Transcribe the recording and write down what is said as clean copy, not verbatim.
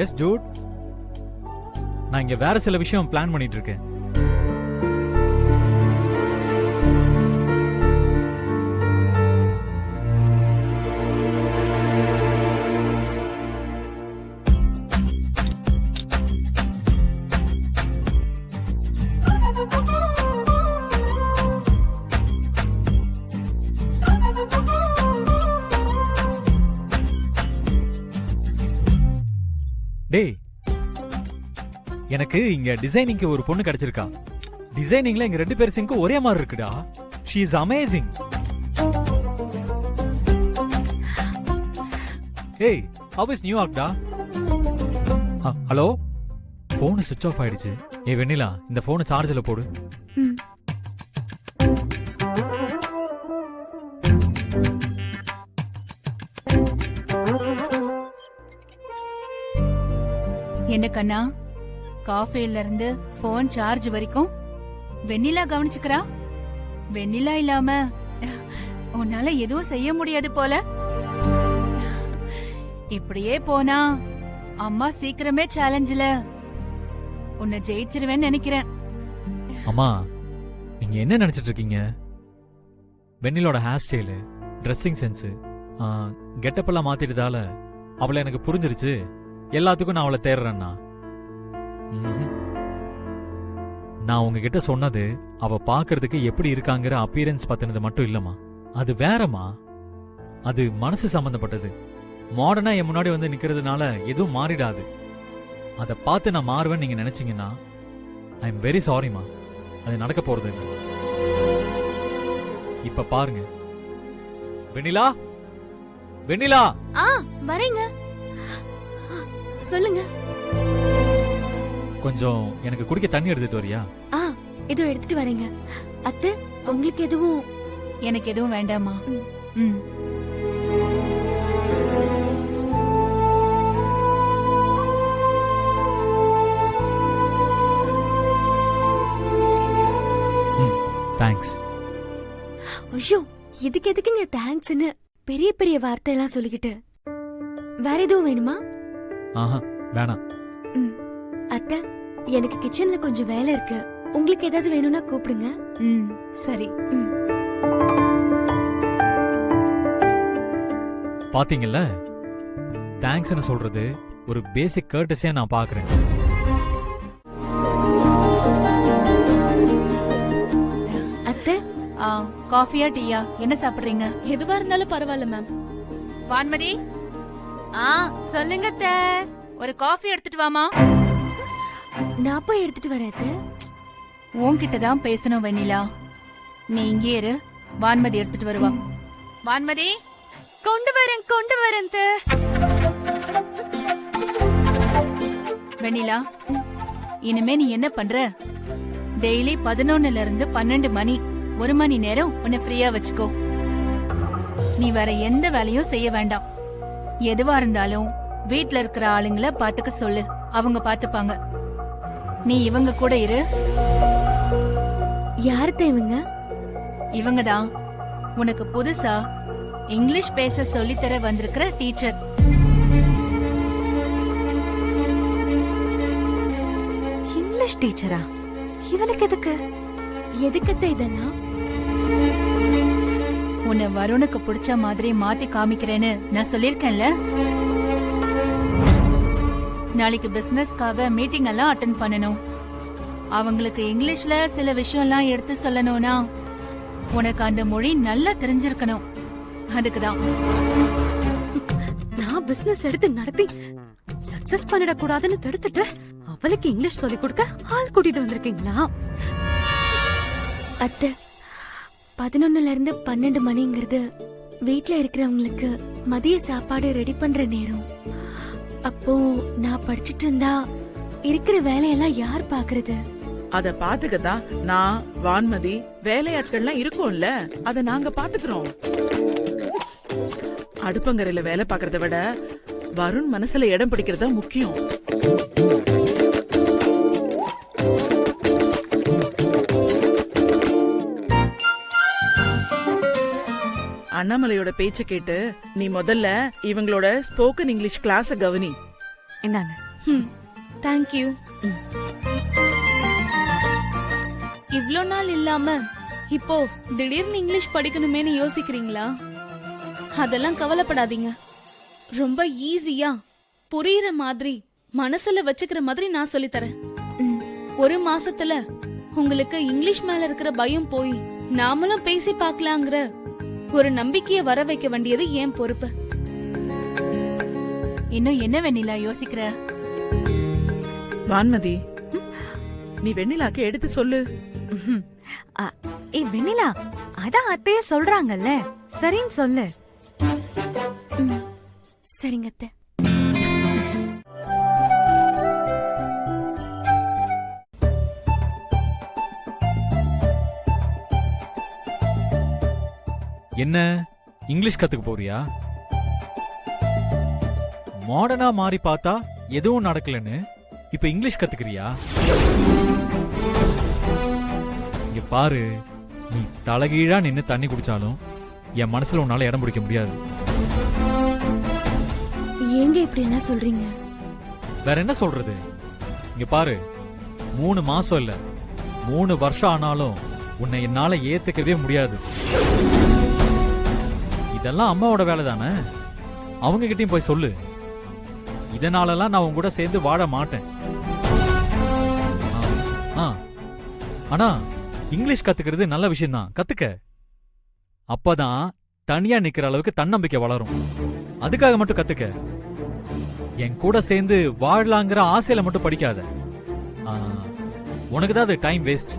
S dude, நான் இங்க வேற சில விஷயம் பிளான் பண்ணிட்டு இருக்கேன். டேய், எனக்கு இங்க டிசைனிங்க்கு ஒரு பொண்ணு கிடைச்சிருக்கா. டிசைனிங்ல எங்க 2 பேர் சிங்க்கும் ஒரே மாதிரி இருக்குடா. She is amazing. ஏய், ஹவ் இஸ் நியூயார்க் டா? ஹலோ, போன் சுவிட்ச் ஆஃப் ஆயிடுச்சு. ஏய் வெண்ணிலா, இந்த போனை சார்ஜ்ல போடு. என்ன கண்ணா, காஃபில இருந்து போன் சார்ஜ் வரைக்கும் வெண்ணிலா கவனிச்சுக்கிறா. வெண்ணிலா இல்லாம உன்னால எதுவும் செய்ய முடியாது போல. இப்படியே போனா அம்மா சீக்கிரமே சேலஞ்சில உன்னை ஜெயிச்சிருவேன்னு நினைக்கிறேன். அம்மா, நீங்க என்ன நினைச்சிட்டு இருக்கீங்க? வெண்ணிலோட hair style, dressing sense, getup எல்லாம் மாத்திட்டதால அவளை எனக்கு புரிஞ்சிருச்சு. எல்லாத்துக்கும் நான் அவளை தேடுறேன்னா, நான் உங்ககிட்ட சொன்னது அவ பாக்குறதுக்கு எப்படி இருக்காங்கிற அப்பியரன்ஸ் பத்தினது மட்டும் இல்லம்மா. அது வேறமா. அது மனசு சம்பந்தப்பட்டது. மாடர்னா என் முன்னாடி வந்து நிக்கிறதுனால எதுவும் மாறிடாது. அதை பார்த்து நான் மாறுவேன்னு நீங்க நினைச்சீங்கன்னா ஐ எம் வெரி சாரிமா. அது நடக்க போறது இல்லை. இப்ப பாருங்க. வெண்ணிலா, வெண்ணிலா. வரேங்க, சொல்லுங்க. கொஞ்சம் எனக்கு குடிக்க தண்ணி எடுத்துட்டு வரியா? இதோ எடுத்துட்டு வரேங்க. அத்தை, உங்களுக்கு எதுவும்? எனக்கு எதுவும் வேண்டாமா. தேங்க்ஸ். ஐயோ, இதுக்கு எதுக்குங்க தேங்க்ஸ்னு பெரிய பெரிய வார்த்தை எல்லாம் சொல்லிக்கிட்டு? வேற எதுவும் வேணுமா? ஆஹா, வேணாம். அத்தை, எனக்கு கிச்சன்ல கொஞ்சம் வேலை இருக்கு. உங்களுக்கு ஏதாவது வேணும்னா கூப்பிடுங்க. சரி. பாத்தீங்கல்ல, தேங்க்ஸ்னு சொல்றது ஒரு பேசிக் கர்ட்டஸியா நான் பாக்குறேன். அத்தை, காஃபியா டீயா என்ன சாப்பிடுறீங்க? எதுவா இருந்தாலும் பரவாயில்ல மேம். வான்மதி, சொல்லுங்க அத்தை. ஒரு காஃபி எடுத்துட்டு வாமா. நான் போய் எடுத்துட்டு வரேன் அத்தை. உன்கிட்ட தான் பேசணும் வெண்ணிலா. நீ இங்கே இரு, வான்மதி எடுத்துட்டு வருவா. வான்மதி, கொண்டு வரேன் அத்தை. வெண்ணிலா, இனிமே நீ என்ன பண்ற? டெய்லி 11ல இருந்து 12 மணி 1 மணி நேரம் உன்னை ஃப்ரீயா வச்சுக்கோ. நீ வேற எந்த வேலையும் செய்ய வேண்டாம். எதுவா இருந்தாலும் வீட்ல இருக்கிற ஆளுங்களை பாத்துக்க சொல்லு, அவங்க பாத்துப்பாங்க. நீ இவங்க கூட இரு. யார் தேவங்க? இவங்கதான் உனக்கு புதுசா இங்கிலீஷ் பேச சொல்லித்தர வந்திருக்கிற டீச்சர். இங்கிலீஷ் டீச்சரா? இவளுக்கு எதுக்கு? எதுக்கத்த இதெல்லாம்? உன்னை வருணுக்கு பிடிச்ச மாதிரி மாத்தி காமிக்கிறேன்னு நான் சொல்லிருக்கேன்ல. நாளைக்கு பிசினஸ்க்காக மீட்டிங் எல்லாம் அட்டெண்ட் பண்ணணும். அவங்களுக்கு இங்கிலீஷ்ல சில விஷயம் எல்லாம் எடுத்து சொல்லணும்னா உனக்கு அந்த மொழி நல்லா தெரிஞ்சிருக்கணும். அதுக்குதான் நான் பிசினஸ் எடுத்து நடத்தி சக்சஸ் பண்ணிடக்கூடாதுன்னு தடுத்துட்டு அவளுக்கு இங்கிலீஷ் சொல்லி கொடுக்க ஆள் கூட்டிட்டு வந்திருக்கீங்களா? அத்தை, 11ல இருந்து 12 மணிங்கிறது வீட்ல இருக்கிறவங்களுக்கு மதிய சாப்பாடு ரெடி பண்ற நேரம். அப்போ நான் படிச்சிட்டு இருந்தா இருக்கிற வேலையெல்லாம் யார் பாக்குறது? அத பாத்துக்கதான் நான், வான்மதி, வேலையாட்கள்லாம் இருக்கோம்ல, அத நாங்க பாத்துக்கிறோம். அடுப்பங்கரையில வேலை பாக்குறத விட வருண் மனசுல இடம் பிடிக்கிறதா முக்கியம். அண்ணாமலையோட பேச்ச கேட்டு நீ முதல்ல இவங்களோட ஸ்போக்கன் இங்கிலீஷ் கிளாஸ கவனி. என்னங்க தேங்க்யூ. இவ்ளோ நாள் இல்லாம இப்போ திடீர்னு இங்கிலீஷ் படிக்கணுமேனு யோசிக்கிறீங்களா? அதெல்லாம் கவலைப்படாதீங்க. ரொம்ப ஈஸியா புரியுற மாதிரி மனசுல வச்சுக்கிற மாதிரி நான் சொல்லித் தரேன். ம். 1 மாசத்துல உங்களுக்கு இங்கிலீஷ் மேல இருக்கிற பயம் போய் நாமளும் பேசி பார்க்கலாங்கிற ஒரு நம்பிக்கைய வர வைக்க வேண்டியது என் பொறுப்பு. இன்னும் என்ன வெண்ணிலா யோசிக்கிற? வான்மதி, நீ வெண்ணிலாக்கு எடுத்து சொல்லு. ஏய் வெண்ணிலா, அதான் அத்தையே சொல்றாங்கல்ல, சரின்னு சொல்லு. ம். சரிங்க அத்தை. என்ன இங்கிலீஷ் கத்துக்க போறியா? மாடர்னா மாறி பார்த்தா எதுவும் நடக்கலன்னு இப்ப இங்கிலீஷ் கத்துக்கிறியா? இங்க பாரு, நீ தலகீழா நின்னு தண்ணி குடிச்சாலும் என் மனசுல உன்னால இடம் பிடிக்க முடியாது. ஏங்க இப்படி எல்லாம் சொல்றீங்க? வேற என்ன சொல்றது? இங்க பாரு, 3 மாசம் இல்ல 3 வருஷம் ஆனாலும் உன்னை என்னால ஏத்துக்கவே முடியாது. இதெல்லாம் அம்மாவோட வேலை தானே, அவங்க கிட்டயும் போய் சொல்லு. இதனாலலாம் நான் உன் கூட சேர்ந்து வாழ மாட்டேன். ஆனா இங்கிலீஷ் கத்துக்கிறது நல்ல விஷயம் தான், கத்துக்க. அப்பதான் தனியா நிக்கிற அளவுக்கு தன்னம்பிக்கை வளரும். அதுக்காக மட்டும் கத்துக்க. என் கூட சேர்ந்து வாழலாங்கிற ஆசையில மட்டும் படிக்காத. உனக்கு தான் அது டைம் வேஸ்ட்.